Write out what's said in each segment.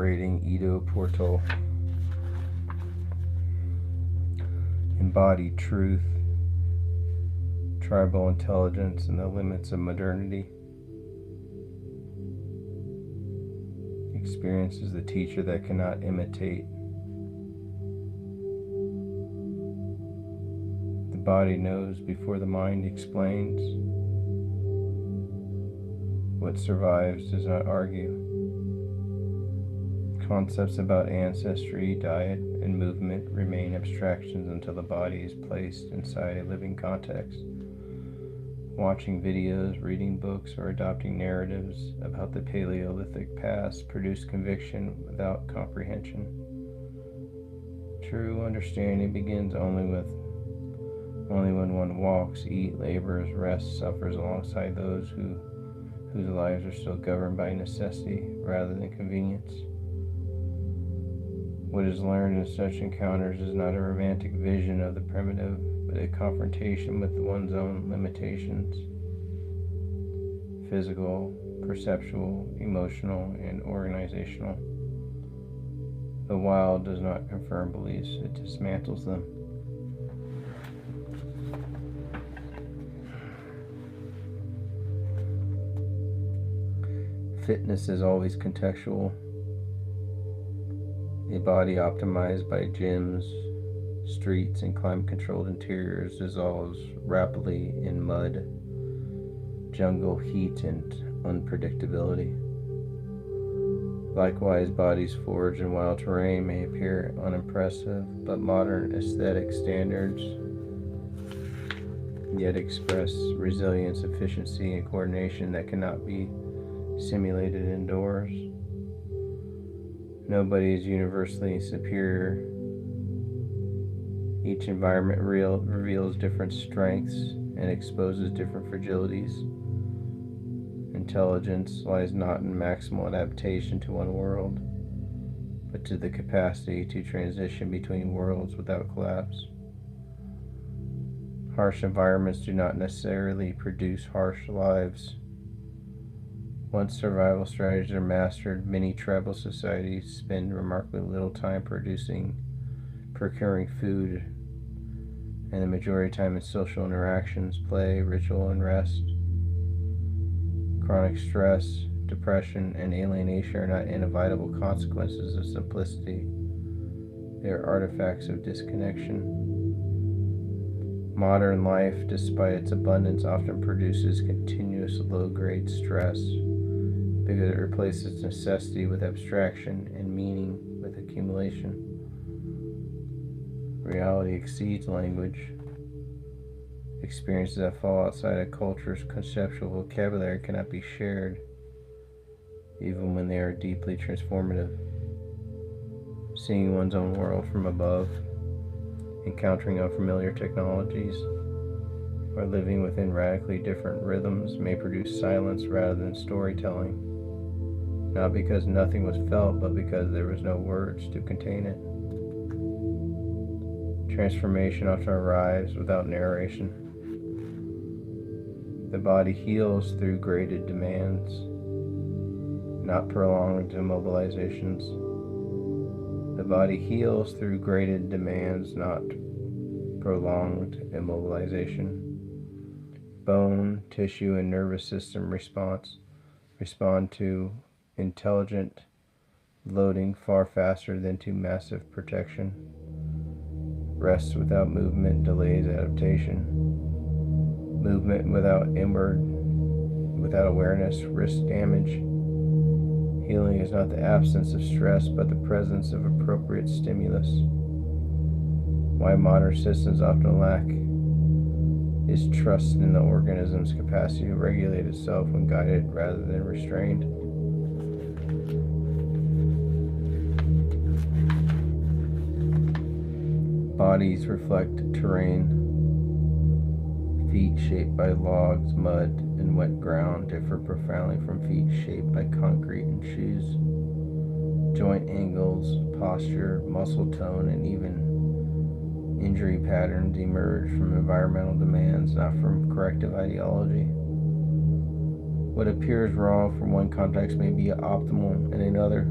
Narrating Ido Portal. Embodied truth, tribal intelligence, and the limits of modernity. Experience is the teacher that cannot imitate. The body knows before the mind explains. What survives does not argue. Concepts about ancestry, diet, and movement remain abstractions until the body is placed inside a living context. Watching videos, reading books, or adopting narratives about the Paleolithic past produce conviction without comprehension. True understanding begins only when one walks, eats, labors, rests, suffers alongside those whose lives are still governed by necessity rather than convenience. What is learned in such encounters is not a romantic vision of the primitive, but a confrontation with one's own limitations, physical, perceptual, emotional, and organizational. The wild does not confirm beliefs, it dismantles them. Fitness is always contextual. A body optimized by gyms, streets, and climate-controlled interiors dissolves rapidly in mud, jungle heat, and unpredictability. Likewise, bodies forged in wild terrain may appear unimpressive, but modern aesthetic standards yet express resilience, efficiency, and coordination that cannot be simulated indoors. Nobody is universally superior. Each environment reveals different strengths and exposes different fragilities. Intelligence lies not in maximal adaptation to one world, but to the capacity to transition between worlds without collapse. Harsh environments do not necessarily produce harsh lives. Once survival strategies are mastered, many tribal societies spend remarkably little time procuring food, and the majority of time in social interactions, play, ritual, and rest. Chronic stress, depression, and alienation are not inevitable consequences of simplicity. They are artifacts of disconnection. Modern life, despite its abundance, often produces continuous low-grade stress, because it replaces necessity with abstraction and meaning with accumulation. Reality exceeds language. Experiences that fall outside a culture's conceptual vocabulary cannot be shared, even when they are deeply transformative. Seeing one's own world from above, encountering unfamiliar technologies, or living within radically different rhythms may produce silence rather than storytelling. Not because nothing was felt, but because there was no words to contain it. Transformation often arrives without narration. The body heals through graded demands, not prolonged immobilizations. The body heals through graded demands, not prolonged immobilization. Bone, tissue, and nervous system respond to intelligent loading far faster than to massive protection. Rest without movement delays adaptation. Movement without awareness risks damage. Healing is not the absence of stress, but the presence of appropriate stimulus. Why modern systems often lack is trust in the organism's capacity to regulate itself when guided rather than restrained. Bodies reflect terrain. Feet shaped by logs, mud, and wet ground differ profoundly from feet shaped by concrete and shoes. Joint angles, posture, muscle tone, and even injury patterns emerge from environmental demands, not from corrective ideology. What appears wrong from one context may be optimal in another.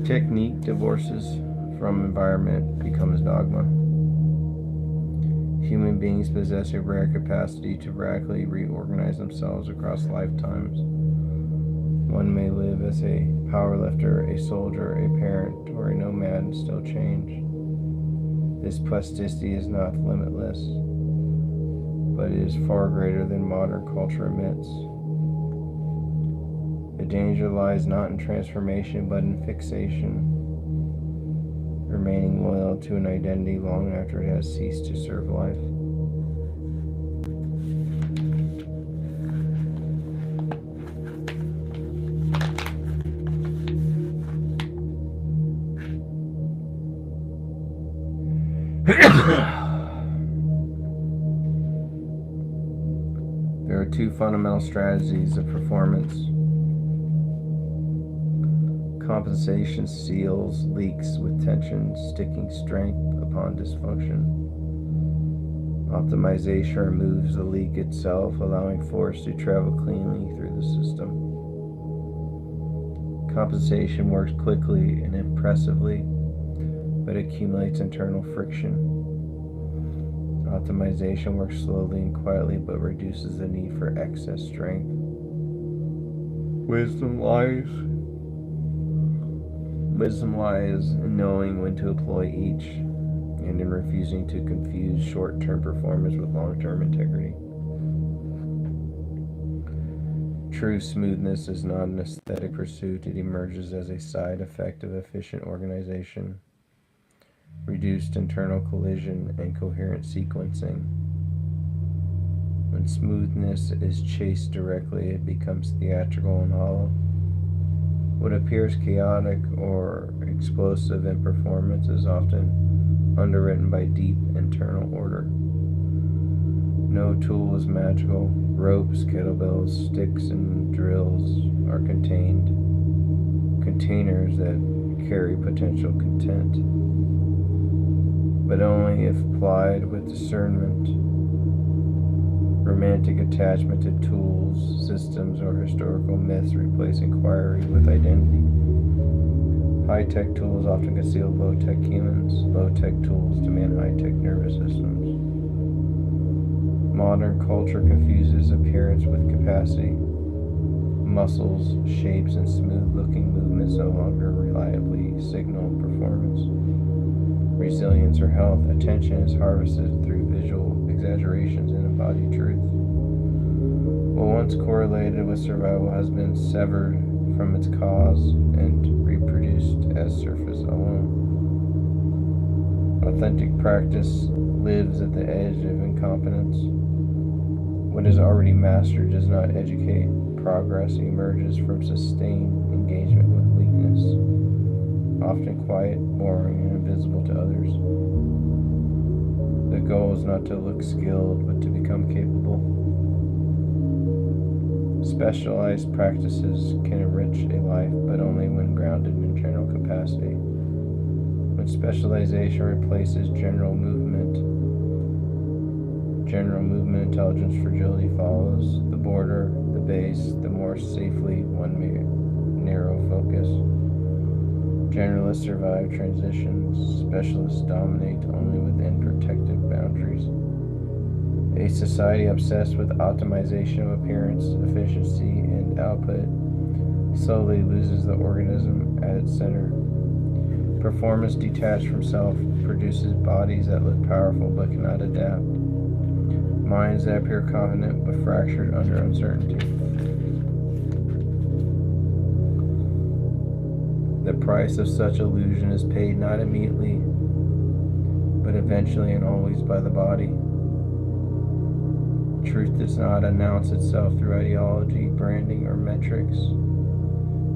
Technique divorces from environment becomes dogma. Human beings possess a rare capacity to radically reorganize themselves across lifetimes. One may live as a powerlifter, a soldier, a parent, or a nomad and still change. This plasticity is not limitless, but it is far greater than modern culture admits. The danger lies not in transformation, but in fixation, remaining loyal to an identity long after it has ceased to serve life. There are two fundamental strategies of performance. Compensation seals leaks with tension, sticking strength upon dysfunction. Optimization removes the leak itself, allowing force to travel cleanly through the system. Compensation works quickly and impressively, but accumulates internal friction. Optimization works slowly and quietly, but reduces the need for excess strength. Wisdom lies in knowing when to employ each, and in refusing to confuse short-term performance with long-term integrity. True smoothness is not an aesthetic pursuit. It emerges as a side effect of efficient organization, reduced internal collision, and coherent sequencing. When smoothness is chased directly, it becomes theatrical and hollow. What appears chaotic or explosive in performance is often underwritten by deep internal order. No tool is magical. Ropes, kettlebells, sticks, and drills are containers that carry potential content, but only if applied with discernment. Romantic attachment to tools, systems, or historical myths replace inquiry with identity. High-tech tools often conceal low-tech humans. Low-tech tools demand high-tech nervous systems. Modern culture confuses appearance with capacity. Muscles, shapes, and smooth-looking movements no longer reliably signal performance, resilience, or health. Attention is harvested through visual exaggerations and embodied truth. What once correlated with survival has been severed from its cause and reproduced as surface alone. Authentic practice lives at the edge of incompetence. What is already mastered does not educate. Progress emerges from sustained engagement with weakness, often quiet, boring, and invisible to others. The goal is not to look skilled, but to become capable. Specialized practices can enrich a life, but only when grounded in general capacity. When specialization replaces general movement intelligence fragility follows. The border, the base, the more safely one may narrow focus. Generalists survive transitions. Specialists dominate only within protective boundaries. A society obsessed with optimization of appearance, efficiency, and output slowly loses the organism at its center. Performance detached from self produces bodies that look powerful but cannot adapt. Minds that appear confident but fractured under uncertainty. The price of such illusion is paid not immediately, but eventually and always by the body. Truth does not announce itself through ideology, branding, or metrics.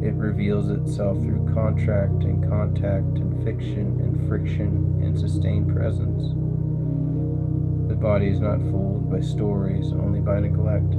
It reveals itself through contract and contact and fiction and friction and sustained presence. The body is not fooled by stories, only by neglect.